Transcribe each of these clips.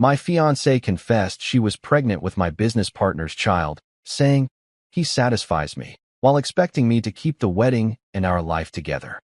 My fiancée confessed she was pregnant with my business partner's child, saying, "He satisfies me," while expecting me to keep the wedding and our life together.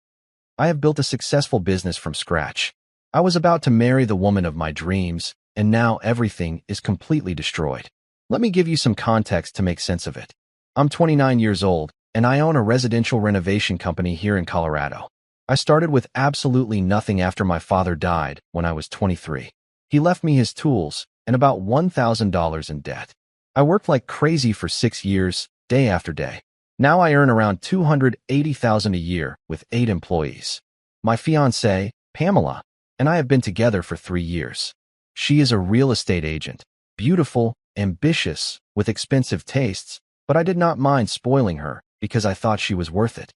I have built a successful business from scratch. I was about to marry the woman of my dreams, and now everything is completely destroyed. Let me give you some context to make sense of it. I'm 29 years old, and I own a residential renovation company here in Colorado. I started with absolutely nothing after my father died when I was 23. He left me his tools and about $1,000 in debt. I worked like crazy for 6 years, day after day. Now I earn around $280,000 a year with 8 employees. My fiancée, Pamela, and I have been together for 3 years. She is a real estate agent, beautiful, ambitious, with expensive tastes, but I did not mind spoiling her because I thought she was worth it.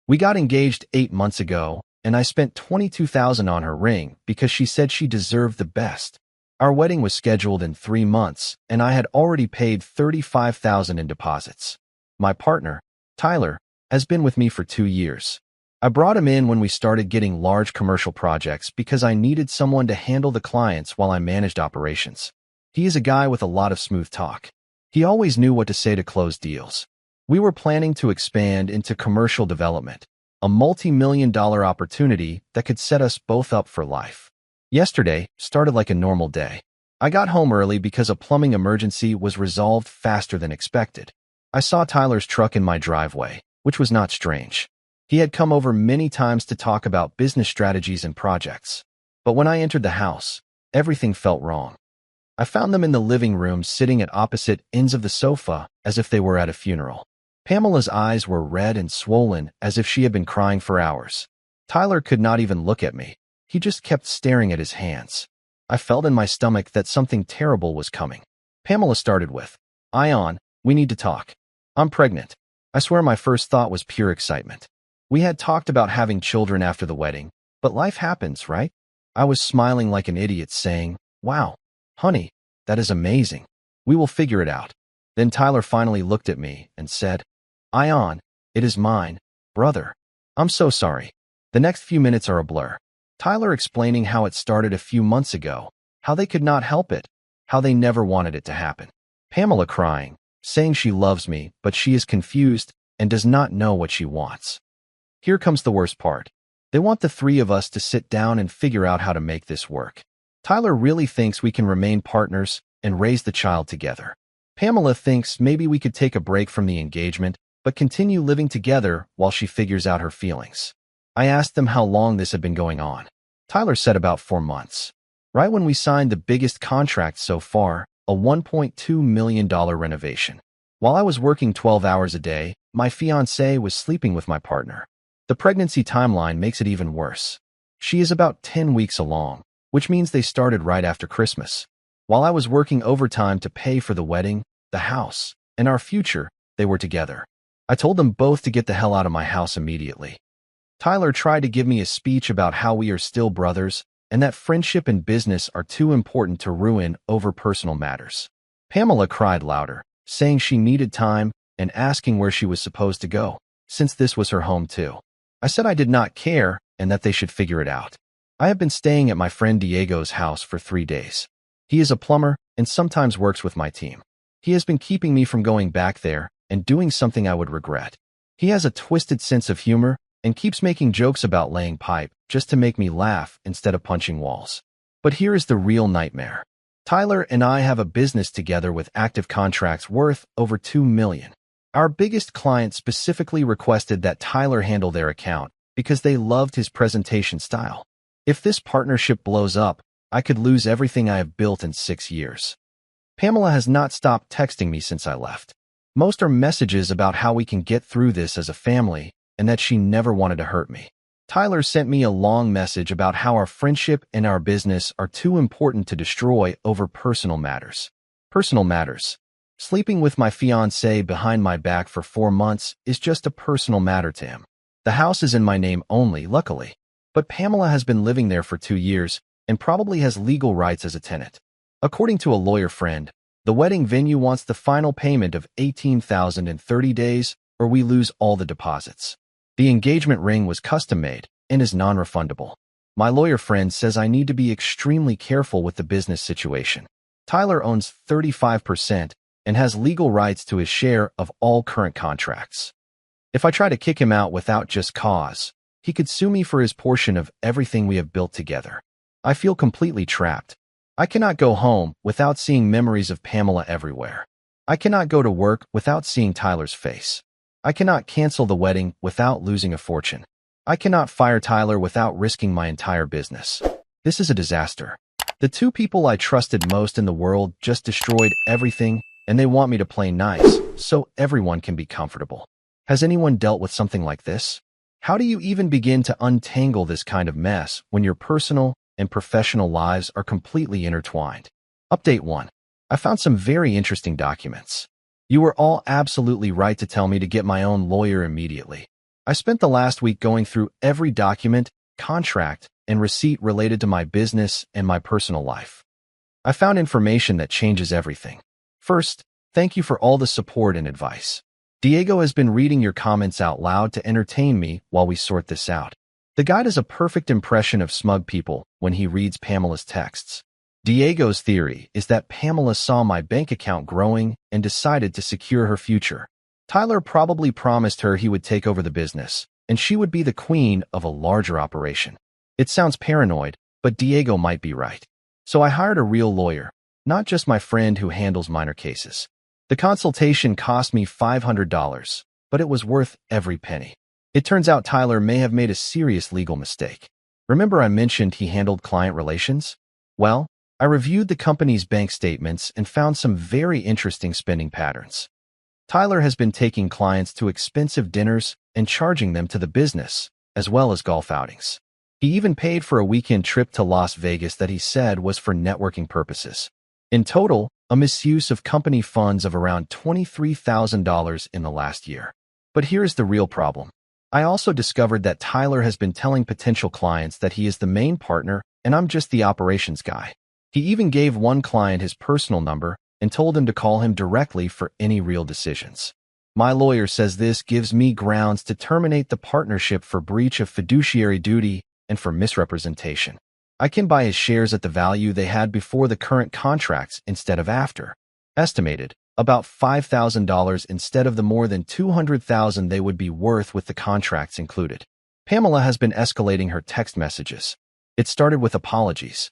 We got engaged 8 months ago, and I spent $22,000 on her ring because she said she deserved the best. Our wedding was scheduled in 3 months, and I had already paid $35,000 in deposits. My partner, Tyler, has been with me for 2 years. I brought him in when we started getting large commercial projects because I needed someone to handle the clients while I managed operations. He is a guy with a lot of smooth talk. He always knew what to say to close deals. We were planning to expand into commercial development, a multi-million-dollar opportunity that could set us both up for life. Yesterday started like a normal day. I got home early because a plumbing emergency was resolved faster than expected. I saw Tyler's truck in my driveway, which was not strange. He had come over many times to talk about business strategies and projects. But when I entered the house, everything felt wrong. I found them in the living room sitting at opposite ends of the sofa as if they were at a funeral. Pamela's eyes were red and swollen as if she had been crying for hours. Tyler could not even look at me. He just kept staring at his hands. I felt in my stomach that something terrible was coming. Pamela started with, "Ion, we need to talk. I'm pregnant." I swear my first thought was pure excitement. We had talked about having children after the wedding, but life happens, right? I was smiling like an idiot saying, "Wow, honey, that is amazing. We will figure it out." Then Tyler finally looked at me and said, "Ion, it is mine, brother. I'm so sorry." The next few minutes are a blur. Tyler explaining how it started a few months ago, how they could not help it, how they never wanted it to happen. Pamela crying, saying she loves me, but she is confused and does not know what she wants. Here comes the worst part. They want the 3 of us to sit down and figure out how to make this work. Tyler really thinks we can remain partners and raise the child together. Pamela thinks maybe we could take a break from the engagement, but continue living together while she figures out her feelings. I asked them how long this had been going on. Tyler said about 4 months. Right when we signed the biggest contract so far, a $1.2 million renovation. While I was working 12 hours a day, my fiancée was sleeping with my partner. The pregnancy timeline makes it even worse. She is about 10 weeks along, which means they started right after Christmas. While I was working overtime to pay for the wedding, the house, and our future, they were together. I told them both to get the hell out of my house immediately. Tyler tried to give me a speech about how we are still brothers and that friendship and business are too important to ruin over personal matters. Pamela cried louder, saying she needed time and asking where she was supposed to go, since this was her home too. I said I did not care and that they should figure it out. I have been staying at my friend Diego's house for 3 days. He is a plumber and sometimes works with my team. He has been keeping me from going back there and doing something I would regret. He has a twisted sense of humor and keeps making jokes about laying pipe just to make me laugh instead of punching walls. But here is the real nightmare. Tyler and I have a business together with active contracts worth over $2 million. Our biggest client specifically requested that Tyler handle their account because they loved his presentation style. If this partnership blows up, I could lose everything I have built in 6 years. Pamela has not stopped texting me since I left. Most are messages about how we can get through this as a family and that she never wanted to hurt me. Tyler sent me a long message about how our friendship and our business are too important to destroy over personal matters. Personal matters. Sleeping with my fiancé behind my back for 4 months is just a personal matter to him. The house is in my name only, luckily. But Pamela has been living there for 2 years and probably has legal rights as a tenant. According to a lawyer friend, the wedding venue wants the final payment of $18,000 in 30 days or we lose all the deposits. The engagement ring was custom-made and is non-refundable. My lawyer friend says I need to be extremely careful with the business situation. Tyler owns 35% and has legal rights to his share of all current contracts. If I try to kick him out without just cause, he could sue me for his portion of everything we have built together. I feel completely trapped. I cannot go home without seeing memories of Pamela everywhere. I cannot go to work without seeing Tyler's face. I cannot cancel the wedding without losing a fortune. I cannot fire Tyler without risking my entire business. This is a disaster. The two people I trusted most in the world just destroyed everything, and they want me to play nice so everyone can be comfortable. Has anyone dealt with something like this? How do you even begin to untangle this kind of mess when your personal and professional lives are completely intertwined? Update 1. I found some very interesting documents. You were all absolutely right to tell me to get my own lawyer immediately. I spent the last week going through every document, contract, and receipt related to my business and my personal life. I found information that changes everything. First, thank you for all the support and advice. Diego has been reading your comments out loud to entertain me while we sort this out. The guy does a perfect impression of smug people when he reads Pamela's texts. Diego's theory is that Pamela saw my bank account growing and decided to secure her future. Tyler probably promised her he would take over the business, and she would be the queen of a larger operation. It sounds paranoid, but Diego might be right. So I hired a real lawyer, not just my friend who handles minor cases. The consultation cost me $500, but it was worth every penny. It turns out Tyler may have made a serious legal mistake. Remember I mentioned he handled client relations? Well, I reviewed the company's bank statements and found some very interesting spending patterns. Tyler has been taking clients to expensive dinners and charging them to the business, as well as golf outings. He even paid for a weekend trip to Las Vegas that he said was for networking purposes. In total, a misuse of company funds of around $23,000 in the last year. But here's the real problem. I also discovered that Tyler has been telling potential clients that he is the main partner and I'm just the operations guy. He even gave one client his personal number and told him to call him directly for any real decisions. My lawyer says this gives me grounds to terminate the partnership for breach of fiduciary duty and for misrepresentation. I can buy his shares at the value they had before the current contracts instead of after. Estimated, about $5,000 instead of the more than $200,000 they would be worth with the contracts included. Pamela has been escalating her text messages. It started with apologies.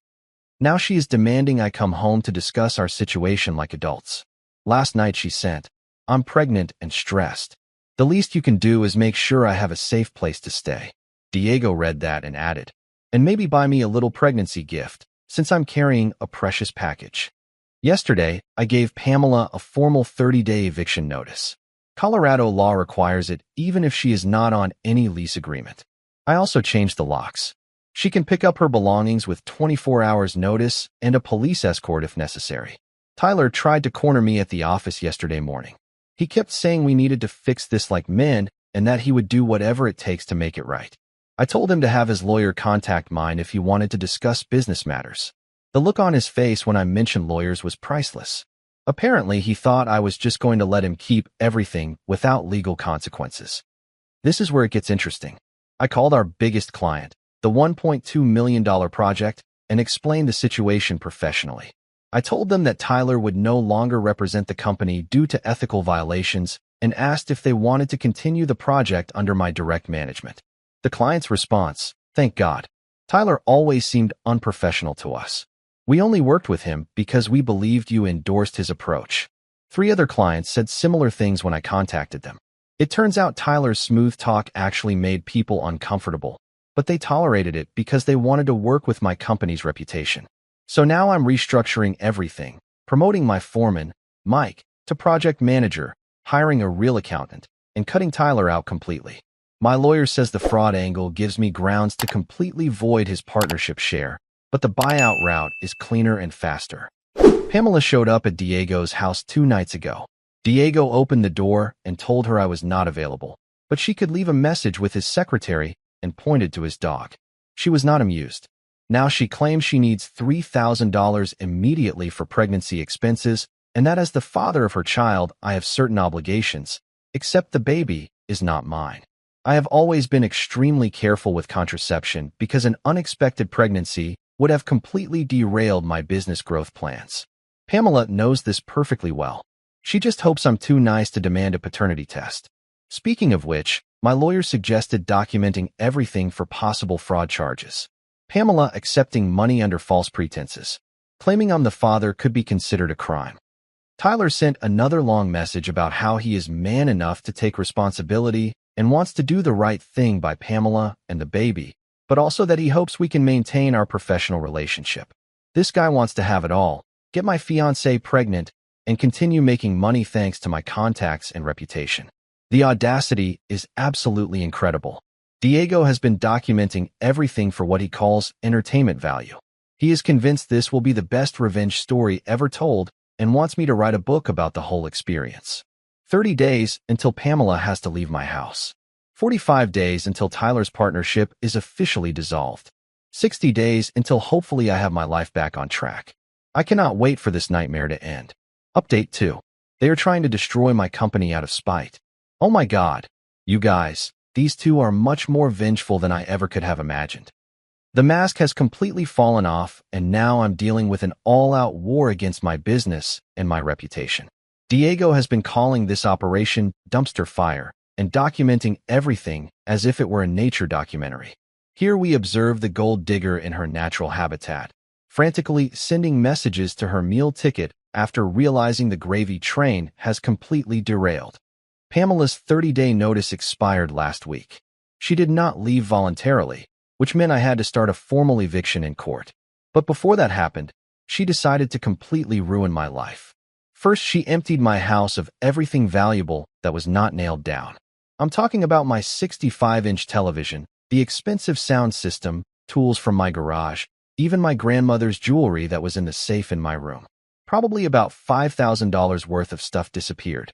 Now she is demanding I come home to discuss our situation like adults. Last night she sent, "I'm pregnant and stressed. The least you can do is make sure I have a safe place to stay." Diego read that and added, "And maybe buy me a little pregnancy gift, since I'm carrying a precious package." Yesterday, I gave Pamela a formal 30-day eviction notice. Colorado law requires it even if she is not on any lease agreement. I also changed the locks. She can pick up her belongings with 24 hours notice and a police escort if necessary. Tyler tried to corner me at the office yesterday morning. He kept saying we needed to fix this like men and that he would do whatever it takes to make it right. I told him to have his lawyer contact mine if he wanted to discuss business matters. The look on his face when I mentioned lawyers was priceless. Apparently, he thought I was just going to let him keep everything without legal consequences. This is where it gets interesting. I called our biggest client, the $1.2 million project, and explained the situation professionally. I told them that Tyler would no longer represent the company due to ethical violations and asked if they wanted to continue the project under my direct management. The client's response, "Thank God. Tyler always seemed unprofessional to us. We only worked with him because we believed you endorsed his approach." 3 other clients said similar things when I contacted them. It turns out Tyler's smooth talk actually made people uncomfortable, but they tolerated it because they wanted to work with my company's reputation. So now I'm restructuring everything, promoting my foreman, Mike, to project manager, hiring a real accountant, and cutting Tyler out completely. My lawyer says the fraud angle gives me grounds to completely void his partnership share, but the buyout route is cleaner and faster. Pamela showed up at Diego's house 2 nights ago. Diego opened the door and told her I was not available, but she could leave a message with his secretary and pointed to his dog. She was not amused. Now she claims she needs $3,000 immediately for pregnancy expenses and that as the father of her child, I have certain obligations, except the baby is not mine. I have always been extremely careful with contraception because an unexpected pregnancy would have completely derailed my business growth plans. Pamela knows this perfectly well. She just hopes I'm too nice to demand a paternity test. Speaking of which, my lawyer suggested documenting everything for possible fraud charges. Pamela accepting money under false pretenses. Claiming I'm the father could be considered a crime. Tyler sent another long message about how he is man enough to take responsibility and wants to do the right thing by Pamela and the baby, but also that he hopes we can maintain our professional relationship. This guy wants to have it all, get my fiancée pregnant, and continue making money thanks to my contacts and reputation. The audacity is absolutely incredible. Diego has been documenting everything for what he calls entertainment value. He is convinced this will be the best revenge story ever told and wants me to write a book about the whole experience. 30 days until Pamela has to leave my house. 45 days until Tyler's partnership is officially dissolved. 60 days until hopefully I have my life back on track. I cannot wait for this nightmare to end. Update 2. They are trying to destroy my company out of spite. Oh my God. You guys, these two are much more vengeful than I ever could have imagined. The mask has completely fallen off, and now I'm dealing with an all-out war against my business and my reputation. Diego has been calling this operation dumpster fire and documenting everything as if it were a nature documentary. Here we observe the gold digger in her natural habitat, frantically sending messages to her meal ticket after realizing the gravy train has completely derailed. Pamela's 30-day notice expired last week. She did not leave voluntarily, which meant I had to start a formal eviction in court. But before that happened, she decided to completely ruin my life. First, she emptied my house of everything valuable that was not nailed down. I'm talking about my 65-inch television, the expensive sound system, tools from my garage, even my grandmother's jewelry that was in the safe in my room. Probably about $5,000 worth of stuff disappeared.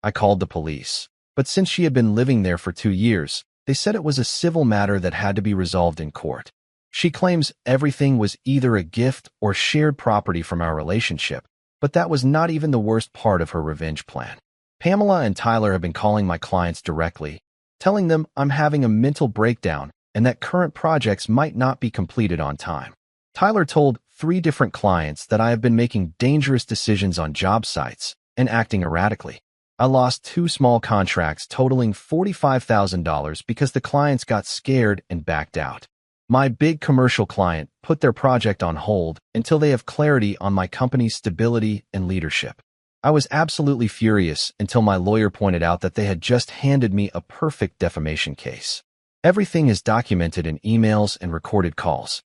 I called the police, but since she had been living there for 2 years, they said it was a civil matter that had to be resolved in court. She claims everything was either a gift or shared property from our relationship, but that was not even the worst part of her revenge plan. Pamela and Tyler have been calling my clients directly, telling them I'm having a mental breakdown and that current projects might not be completed on time. Tyler told 3 different clients that I have been making dangerous decisions on job sites and acting erratically. I lost 2 small contracts totaling $45,000 because the clients got scared and backed out. My big commercial client put their project on hold until they have clarity on my company's stability and leadership. I was absolutely furious until my lawyer pointed out that they had just handed me a perfect defamation case. Everything is documented in emails and recorded calls.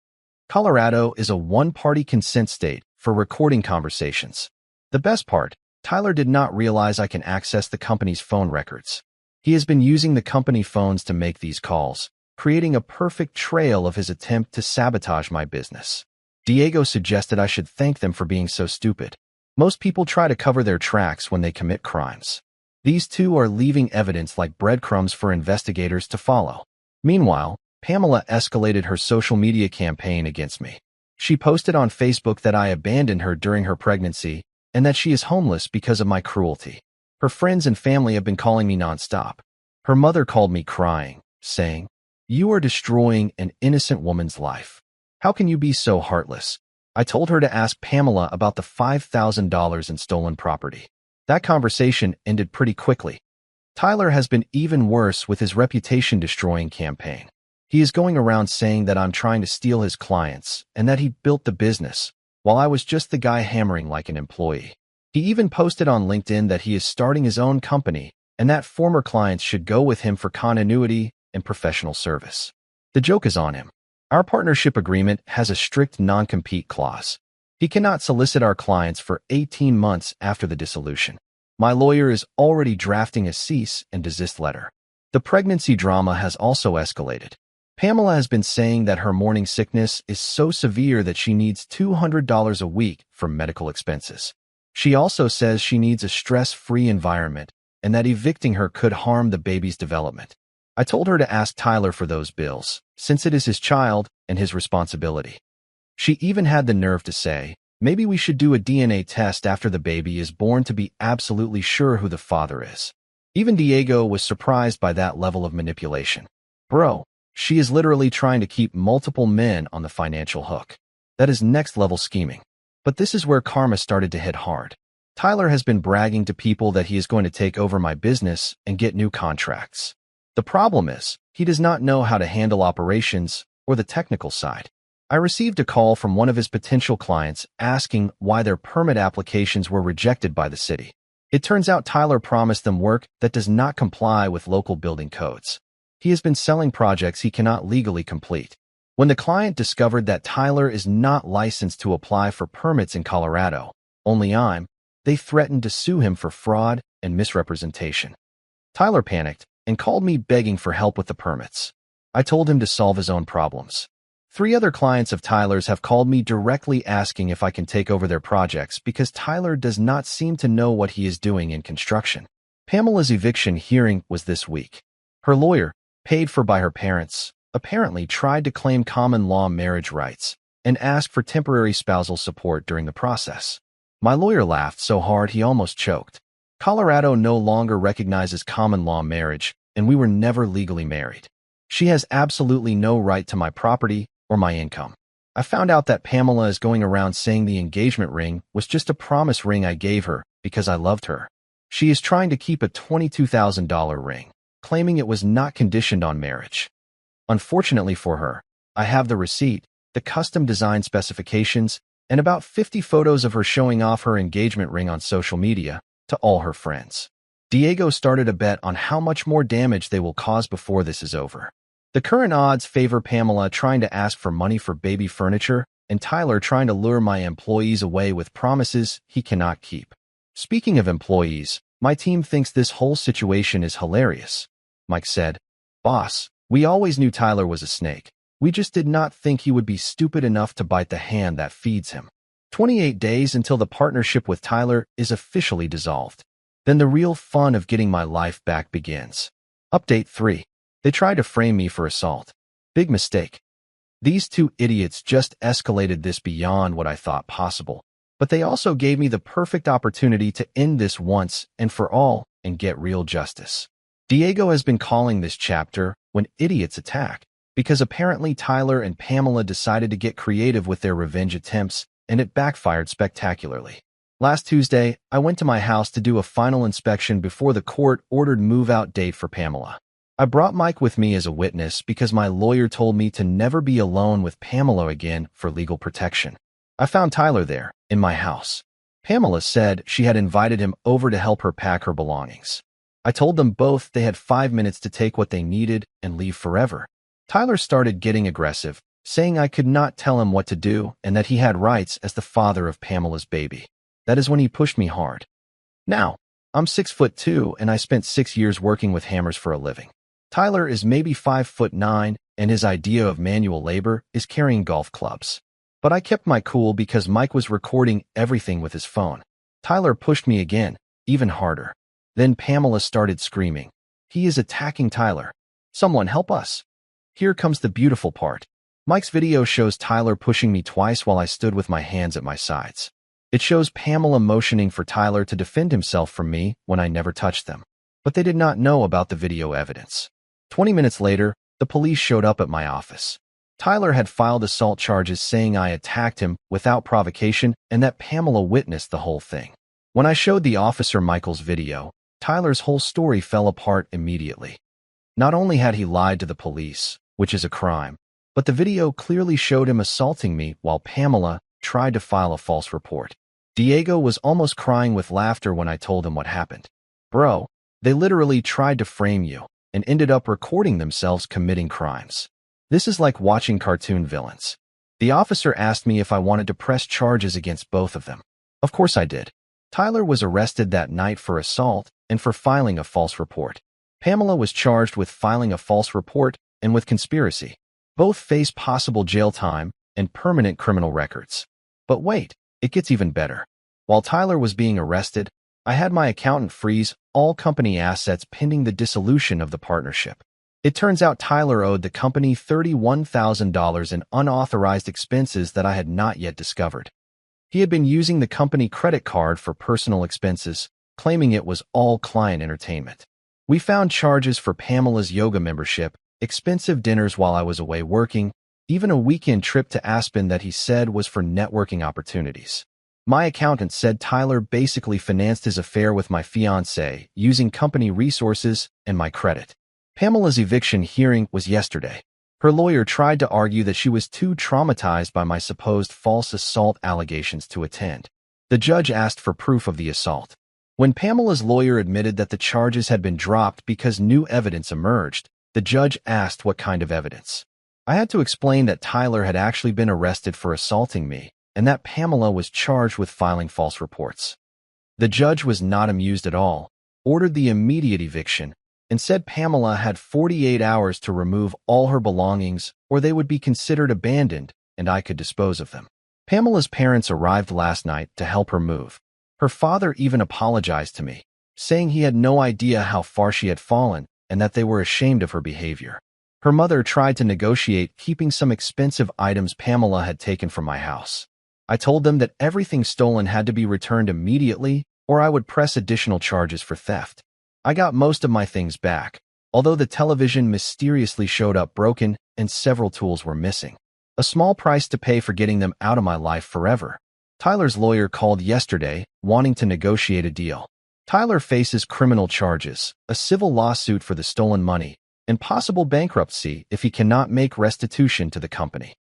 Colorado is a one-party consent state for recording conversations. The best part, Tyler did not realize I can access the company's phone records. He has been using the company phones to make these calls, creating a perfect trail of his attempt to sabotage my business. Diego suggested I should thank them for being so stupid. Most people try to cover their tracks when they commit crimes. These two are leaving evidence like breadcrumbs for investigators to follow. Meanwhile, Pamela escalated her social media campaign against me. She posted on Facebook that I abandoned her during her pregnancy and that she is homeless because of my cruelty. Her friends and family have been calling me nonstop. Her mother called me crying, saying, "You are destroying an innocent woman's life. How can you be so heartless?" I told her to ask Pamela about the $5,000 in stolen property. That conversation ended pretty quickly. Tyler has been even worse with his reputation-destroying campaign. He is going around saying that I'm trying to steal his clients and that he built the business, while I was just the guy hammering like an employee. He even posted on LinkedIn that he is starting his own company and that former clients should go with him for continuity and professional service. The joke is on him. Our partnership agreement has a strict non-compete clause. He cannot solicit our clients for 18 months after the dissolution. My lawyer is already drafting a cease and desist letter. The pregnancy drama has also escalated. Pamela has been saying that her morning sickness is so severe that she needs $200 a week for medical expenses. She also says she needs a stress-free environment and that evicting her could harm the baby's development. I told her to ask Tyler for those bills, since it is his child and his responsibility. She even had the nerve to say, maybe we should do a DNA test after the baby is born to be absolutely sure who the father is. Even Diego was surprised by that level of manipulation. Bro, she is literally trying to keep multiple men on the financial hook. That is next-level scheming. But this is where karma started to hit hard. Tyler has been bragging to people that he is going to take over my business and get new contracts. The problem is, he does not know how to handle operations or the technical side. I received a call from one of his potential clients asking why their permit applications were rejected by the city. It turns out Tyler promised them work that does not comply with local building codes. He has been selling projects he cannot legally complete. When the client discovered that Tyler is not licensed to apply for permits in Colorado, they threatened to sue him for fraud and misrepresentation. Tyler panicked and called me begging for help with the permits. I told him to solve his own problems. 3 other clients of Tyler's have called me directly asking if I can take over their projects because Tyler does not seem to know what he is doing in construction. Pamela's eviction hearing was this week. Her lawyer, paid for by her parents, apparently tried to claim common law marriage rights and asked for temporary spousal support during the process. My lawyer laughed so hard he almost choked. Colorado no longer recognizes common law marriage, and we were never legally married. She has absolutely no right to my property or my income. I found out that Pamela is going around saying the engagement ring was just a promise ring I gave her because I loved her. She is trying to keep a $22,000 ring, claiming it was not conditioned on marriage. Unfortunately for her, I have the receipt, the custom design specifications, and about 50 photos of her showing off her engagement ring on social media to all her friends. Diego started a bet on how much more damage they will cause before this is over. The current odds favor Pamela trying to ask for money for baby furniture and Tyler trying to lure my employees away with promises he cannot keep. Speaking of employees, my team thinks this whole situation is hilarious. Mike said, "Boss, we always knew Tyler was a snake. We just did not think he would be stupid enough to bite the hand that feeds him." 28 days until the partnership with Tyler is officially dissolved. Then the real fun of getting my life back begins. Update 3. They tried to frame me for assault. Big mistake. These 2 idiots just escalated this beyond what I thought possible. But they also gave me the perfect opportunity to end this once and for all and get real justice. Diego has been calling this chapter When Idiots Attack, because apparently Tyler and Pamela decided to get creative with their revenge attempts, and it backfired spectacularly. Last Tuesday, I went to my house to do a final inspection before the court-ordered move-out date for Pamela. I brought Mike with me as a witness because my lawyer told me to never be alone with Pamela again for legal protection. I found Tyler there, in my house. Pamela said she had invited him over to help her pack her belongings. I told them both they had 5 minutes to take what they needed and leave forever. Tyler started getting aggressive, saying I could not tell him what to do and that he had rights as the father of Pamela's baby. That is when he pushed me hard. Now, I'm 6'2" and I spent 6 years working with hammers for a living. Tyler is maybe 5'9" and his idea of manual labor is carrying golf clubs. But I kept my cool because Mike was recording everything with his phone. Tyler pushed me again, even harder. Then Pamela started screaming. "He is attacking Tyler. Someone help us." Here comes the beautiful part. Mike's video shows Tyler pushing me twice while I stood with my hands at my sides. It shows Pamela motioning for Tyler to defend himself from me when I never touched them. But they did not know about the video evidence. 20 minutes later, the police showed up at my office. Tyler had filed assault charges saying I attacked him without provocation and that Pamela witnessed the whole thing. When I showed the officer Michael's video, Tyler's whole story fell apart immediately. Not only had he lied to the police, which is a crime, but the video clearly showed him assaulting me while Pamela tried to file a false report. Diego was almost crying with laughter when I told him what happened. "Bro, they literally tried to frame you and ended up recording themselves committing crimes. This is like watching cartoon villains." The officer asked me if I wanted to press charges against both of them. Of course I did. Tyler was arrested that night for assault and for filing a false report. Pamela was charged with filing a false report and with conspiracy. Both face possible jail time and permanent criminal records. But wait, it gets even better. While Tyler was being arrested, I had my accountant freeze all company assets pending the dissolution of the partnership. It turns out Tyler owed the company $31,000 in unauthorized expenses that I had not yet discovered. He had been using the company credit card for personal expenses, claiming it was all client entertainment. We found charges for Pamela's yoga membership, expensive dinners while I was away working, even a weekend trip to Aspen that he said was for networking opportunities. My accountant said Tyler basically financed his affair with my fiancée using company resources and my credit. Pamela's eviction hearing was yesterday. Her lawyer tried to argue that she was too traumatized by my supposed false assault allegations to attend. The judge asked for proof of the assault. When Pamela's lawyer admitted that the charges had been dropped because new evidence emerged, the judge asked what kind of evidence. I had to explain that Tyler had actually been arrested for assaulting me, and that Pamela was charged with filing false reports. The judge was not amused at all, ordered the immediate eviction, and said Pamela had 48 hours to remove all her belongings or they would be considered abandoned and I could dispose of them. Pamela's parents arrived last night to help her move. Her father even apologized to me, saying he had no idea how far she had fallen and that they were ashamed of her behavior. Her mother tried to negotiate keeping some expensive items Pamela had taken from my house. I told them that everything stolen had to be returned immediately or I would press additional charges for theft. I got most of my things back, although the television mysteriously showed up broken and several tools were missing. A small price to pay for getting them out of my life forever. Tyler's lawyer called yesterday, wanting to negotiate a deal. Tyler faces criminal charges, a civil lawsuit for the stolen money, and possible bankruptcy if he cannot make restitution to the company.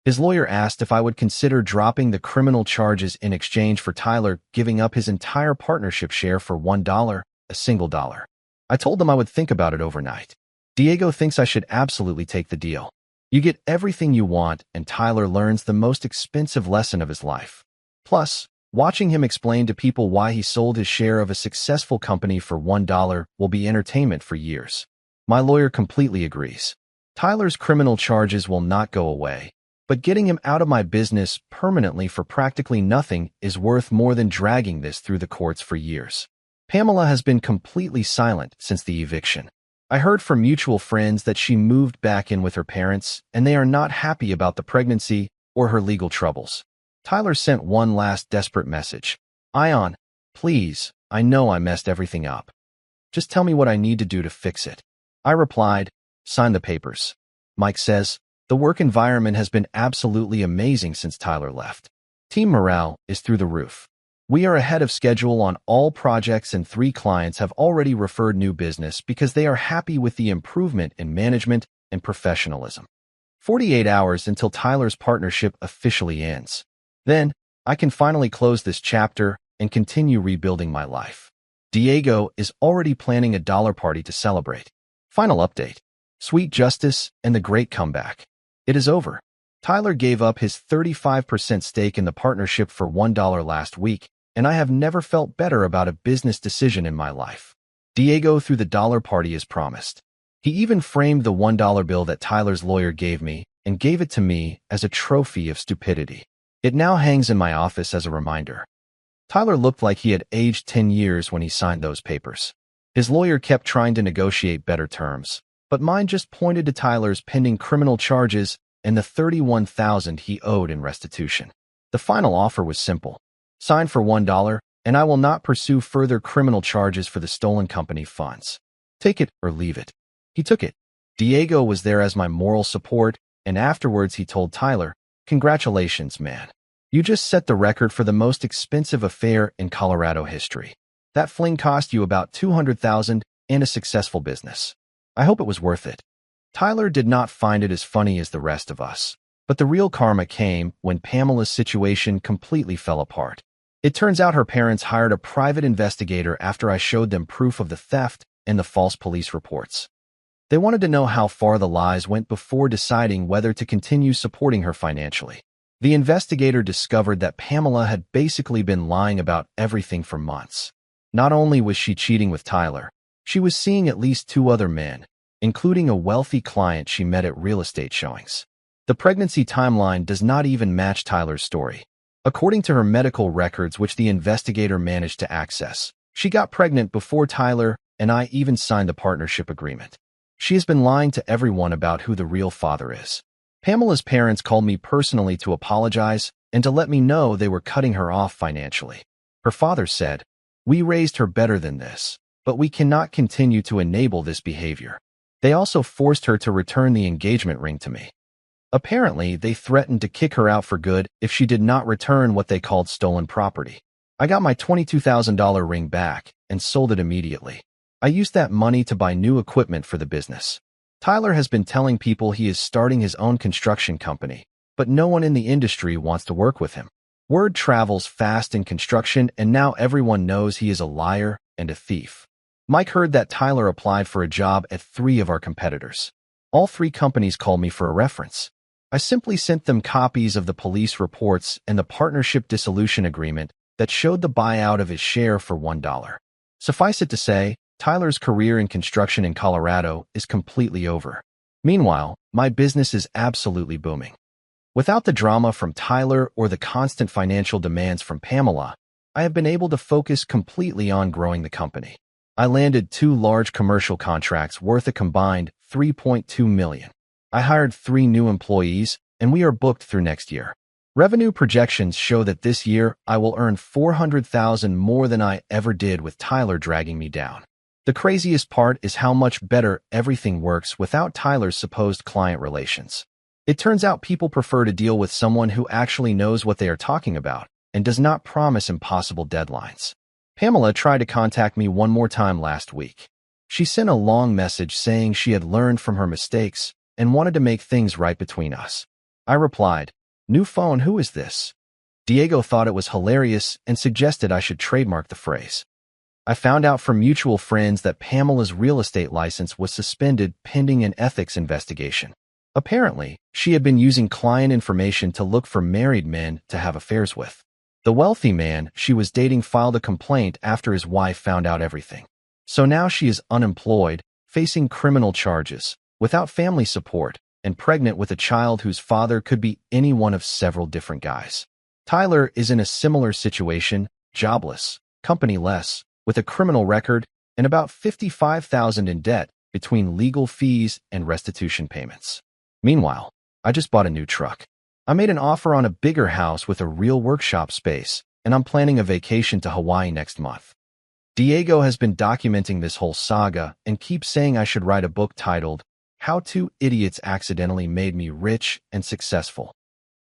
His lawyer asked if I would consider dropping the criminal charges in exchange for Tyler giving up his entire partnership share for $1, a single dollar. I told them I would think about it overnight. Diego thinks I should absolutely take the deal. You get everything you want, and Tyler learns the most expensive lesson of his life. Plus, watching him explain to people why he sold his share of a successful company for $1 will be entertainment for years. My lawyer completely agrees. Tyler's criminal charges will not go away, but getting him out of my business permanently for practically nothing is worth more than dragging this through the courts for years. Pamela has been completely silent since the eviction. I heard from mutual friends that she moved back in with her parents, and they are not happy about the pregnancy or her legal troubles. Tyler sent one last desperate message. Ion, please, I know I messed everything up. Just tell me what I need to do to fix it. I replied, sign the papers. Mike says, the work environment has been absolutely amazing since Tyler left. Team morale is through the roof. We are ahead of schedule on all projects and 3 clients have already referred new business because they are happy with the improvement in management and professionalism. 48 hours until Tyler's partnership officially ends. Then, I can finally close this chapter and continue rebuilding my life. Diego is already planning a dollar party to celebrate. Final update. Sweet justice and the great comeback. It is over. Tyler gave up his 35% stake in the partnership for $1 last week, and I have never felt better about a business decision in my life. Diego threw the dollar party as promised. He even framed the $1 bill that Tyler's lawyer gave me and gave it to me as a trophy of stupidity. It now hangs in my office as a reminder. Tyler looked like he had aged 10 years when he signed those papers. His lawyer kept trying to negotiate better terms, but mine just pointed to Tyler's pending criminal charges and the $31,000 he owed in restitution. The final offer was simple. Sign for $1, and I will not pursue further criminal charges for the stolen company funds. Take it or leave it. He took it. Diego was there as my moral support, and afterwards he told Tyler, congratulations, man. You just set the record for the most expensive affair in Colorado history. That fling cost you about $200,000 and a successful business. I hope it was worth it. Tyler did not find it as funny as the rest of us, but the real karma came when Pamela's situation completely fell apart. It turns out her parents hired a private investigator after I showed them proof of the theft and the false police reports. They wanted to know how far the lies went before deciding whether to continue supporting her financially. The investigator discovered that Pamela had basically been lying about everything for months. Not only was she cheating with Tyler, she was seeing at least 2 other men, including a wealthy client she met at real estate showings. The pregnancy timeline does not even match Tyler's story. According to her medical records, which the investigator managed to access, she got pregnant before Tyler and I even signed the partnership agreement. She has been lying to everyone about who the real father is. Pamela's parents called me personally to apologize and to let me know they were cutting her off financially. Her father said, "We raised her better than this, but we cannot continue to enable this behavior. They also forced her to return the engagement ring to me. Apparently, they threatened to kick her out for good if she did not return what they called stolen property. I got my $22,000 ring back and sold it immediately. I used that money to buy new equipment for the business. Tyler has been telling people he is starting his own construction company, but no one in the industry wants to work with him. Word travels fast in construction, and now everyone knows he is a liar and a thief. Mike heard that Tyler applied for a job at 3 of our competitors. All 3 companies called me for a reference. I simply sent them copies of the police reports and the partnership dissolution agreement that showed the buyout of his share for $1. Suffice it to say, Tyler's career in construction in Colorado is completely over. Meanwhile, my business is absolutely booming. Without the drama from Tyler or the constant financial demands from Pamela, I have been able to focus completely on growing the company. I landed 2 large commercial contracts worth a combined $3.2 million. I hired 3 new employees, and we are booked through next year. Revenue projections show that this year I will earn $400,000 more than I ever did with Tyler dragging me down. The craziest part is how much better everything works without Tyler's supposed client relations. It turns out people prefer to deal with someone who actually knows what they are talking about and does not promise impossible deadlines. Pamela tried to contact me one more time last week. She sent a long message saying she had learned from her mistakes and wanted to make things right between us. I replied, "New phone, who is this?" Diego thought it was hilarious and suggested I should trademark the phrase. I found out from mutual friends that Pamela's real estate license was suspended pending an ethics investigation. Apparently, she had been using client information to look for married men to have affairs with. The wealthy man she was dating filed a complaint after his wife found out everything. So now she is unemployed, facing criminal charges, without family support, and pregnant with a child whose father could be any one of several different guys. Tyler is in a similar situation, jobless, company-less, with a criminal record and about $55,000 in debt between legal fees and restitution payments. Meanwhile, I just bought a new truck. I made an offer on a bigger house with a real workshop space, and I'm planning a vacation to Hawaii next month. Diego has been documenting this whole saga and keeps saying I should write a book titled, "How 2 Idiots Accidentally Made Me Rich and Successful."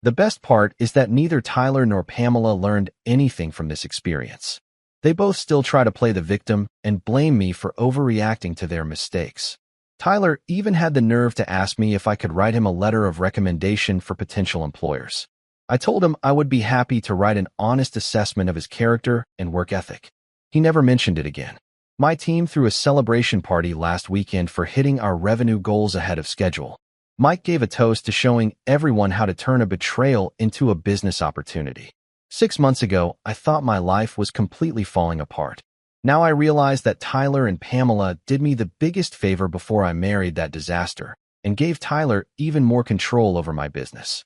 The best part is that neither Tyler nor Pamela learned anything from this experience. They both still try to play the victim and blame me for overreacting to their mistakes. Tyler even had the nerve to ask me if I could write him a letter of recommendation for potential employers. I told him I would be happy to write an honest assessment of his character and work ethic. He never mentioned it again. My team threw a celebration party last weekend for hitting our revenue goals ahead of schedule. Mike gave a toast to showing everyone how to turn a betrayal into a business opportunity. 6 months ago, I thought my life was completely falling apart. Now I realize that Tyler and Pamela did me the biggest favor before I married that disaster and gave Tyler even more control over my business.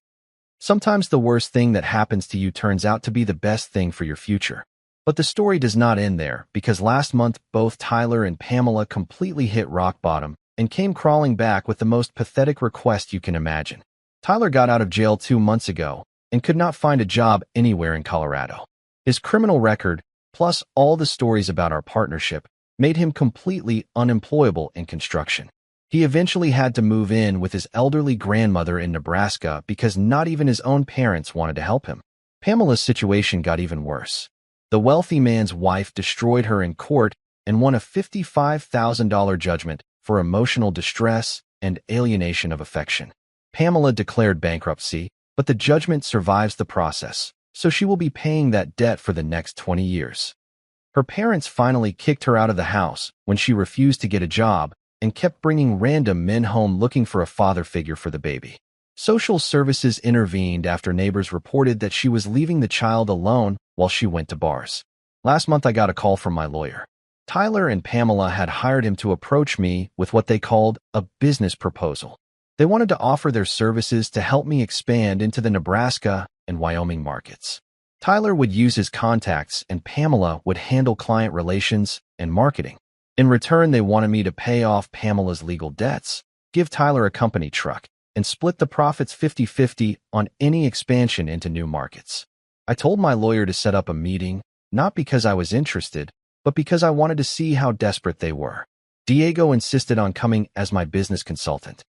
Sometimes the worst thing that happens to you turns out to be the best thing for your future. But the story does not end there, because last month both Tyler and Pamela completely hit rock bottom and came crawling back with the most pathetic request you can imagine. Tyler got out of jail 2 months ago and could not find a job anywhere in Colorado. His criminal record, plus all the stories about our partnership, made him completely unemployable in construction. He eventually had to move in with his elderly grandmother in Nebraska because not even his own parents wanted to help him. Pamela's situation got even worse. The wealthy man's wife destroyed her in court and won a $55,000 judgment for emotional distress and alienation of affection. Pamela declared bankruptcy, but the judgment survives the process, so she will be paying that debt for the next 20 years. Her parents finally kicked her out of the house when she refused to get a job and kept bringing random men home looking for a father figure for the baby. Social services intervened after neighbors reported that she was leaving the child alone while she went to bars. Last month I got a call from my lawyer. Tyler and Pamela had hired him to approach me with what they called a business proposal. They wanted to offer their services to help me expand into the Nebraska and Wyoming markets. Tyler would use his contacts and Pamela would handle client relations and marketing. In return, they wanted me to pay off Pamela's legal debts, give Tyler a company truck, and split the profits 50-50 on any expansion into new markets. I told my lawyer to set up a meeting, not because I was interested, but because I wanted to see how desperate they were. Diego insisted on coming as my business consultant.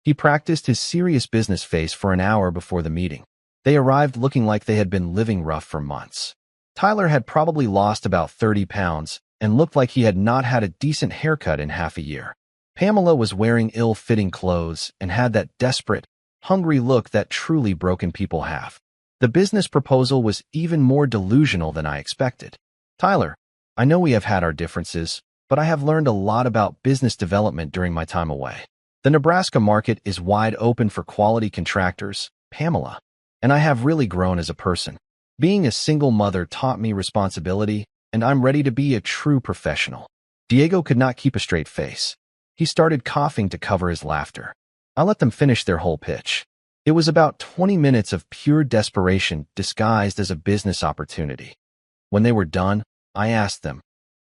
He practiced his serious business face for an hour before the meeting. They arrived looking like they had been living rough for months. Tyler had probably lost about 30 pounds and looked like he had not had a decent haircut in half a year. Pamela was wearing ill-fitting clothes and had that desperate, hungry look that truly broken people have. The business proposal was even more delusional than I expected. Tyler, I know we have had our differences, but I have learned a lot about business development during my time away. The Nebraska market is wide open for quality contractors, Pamela, and I have really grown as a person. Being a single mother taught me responsibility, and I'm ready to be a true professional. Diego could not keep a straight face. He started coughing to cover his laughter. I let them finish their whole pitch. It was about 20 minutes of pure desperation disguised as a business opportunity. When they were done, I asked them,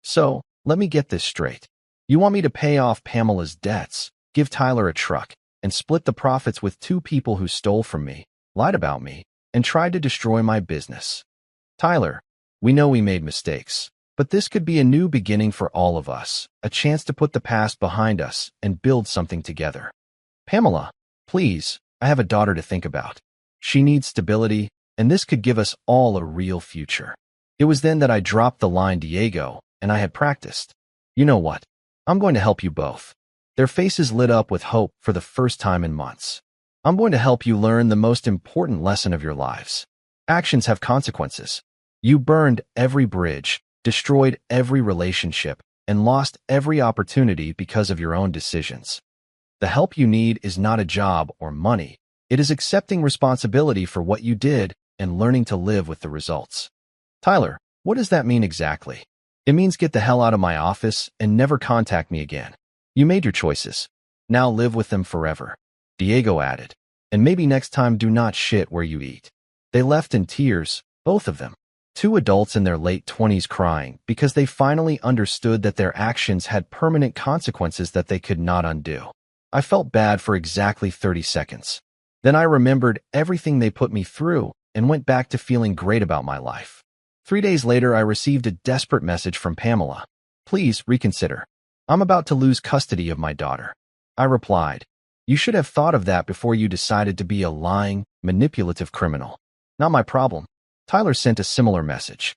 "So, let me get this straight. You want me to pay off Pamela's debts, give Tyler a truck, and split the profits with two people who stole from me, lied about me, and tried to destroy my business? Tyler, we know we made mistakes, but this could be a new beginning for all of us, a chance to put the past behind us and build something together. Pamela, please, I have a daughter to think about. She needs stability, and this could give us all a real future." It was then that I dropped the line Diego, and I had practiced. "You know what? I'm going to help you both." Their faces lit up with hope for the first time in months. "I'm going to help you learn the most important lesson of your lives. Actions have consequences. You burned every bridge, destroyed every relationship, and lost every opportunity because of your own decisions. The help you need is not a job or money. It is accepting responsibility for what you did and learning to live with the results." Tyler, what does that mean exactly? It means get the hell out of my office and never contact me again. You made your choices. Now live with them forever. Diego added, and maybe next time do not shit where you eat. They left in tears, both of them. Two adults in their late 20s crying because they finally understood that their actions had permanent consequences that they could not undo. I felt bad for exactly 30 seconds. Then I remembered everything they put me through and went back to feeling great about my life. 3 days later, I received a desperate message from Pamela. "Please reconsider. I'm about to lose custody of my daughter." I replied, "You should have thought of that before you decided to be a lying, manipulative criminal. Not my problem." Tyler sent a similar message.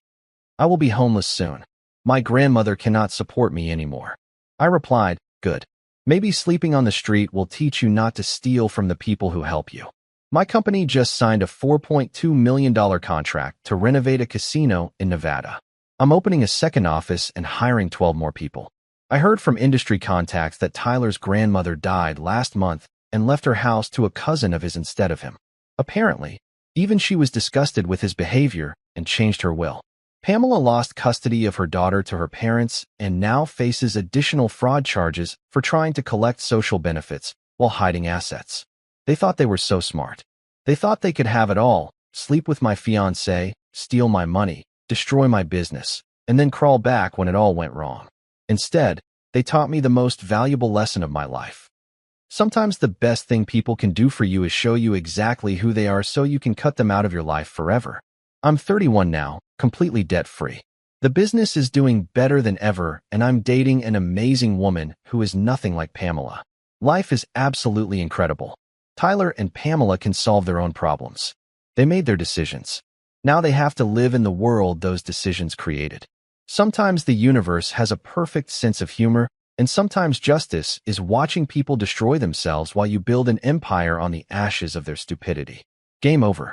"I will be homeless soon. My grandmother cannot support me anymore." I replied, "Good. Maybe sleeping on the street will teach you not to steal from the people who help you." My company just signed a $4.2 million contract to renovate a casino in Nevada. I'm opening a second office and hiring 12 more people. I heard from industry contacts that Tyler's grandmother died last month and left her house to a cousin of his instead of him. Apparently, even she was disgusted with his behavior and changed her will. Pamela lost custody of her daughter to her parents and now faces additional fraud charges for trying to collect social benefits while hiding assets. They thought they were so smart. They thought they could have it all, sleep with my fiancée, steal my money, destroy my business, and then crawl back when it all went wrong. Instead, they taught me the most valuable lesson of my life. Sometimes the best thing people can do for you is show you exactly who they are so you can cut them out of your life forever. I'm 31 now, completely debt-free. The business is doing better than ever, and I'm dating an amazing woman who is nothing like Pamela. Life is absolutely incredible. Tyler and Pamela can solve their own problems. They made their decisions. Now they have to live in the world those decisions created. Sometimes the universe has a perfect sense of humor, and sometimes justice is watching people destroy themselves while you build an empire on the ashes of their stupidity. Game over.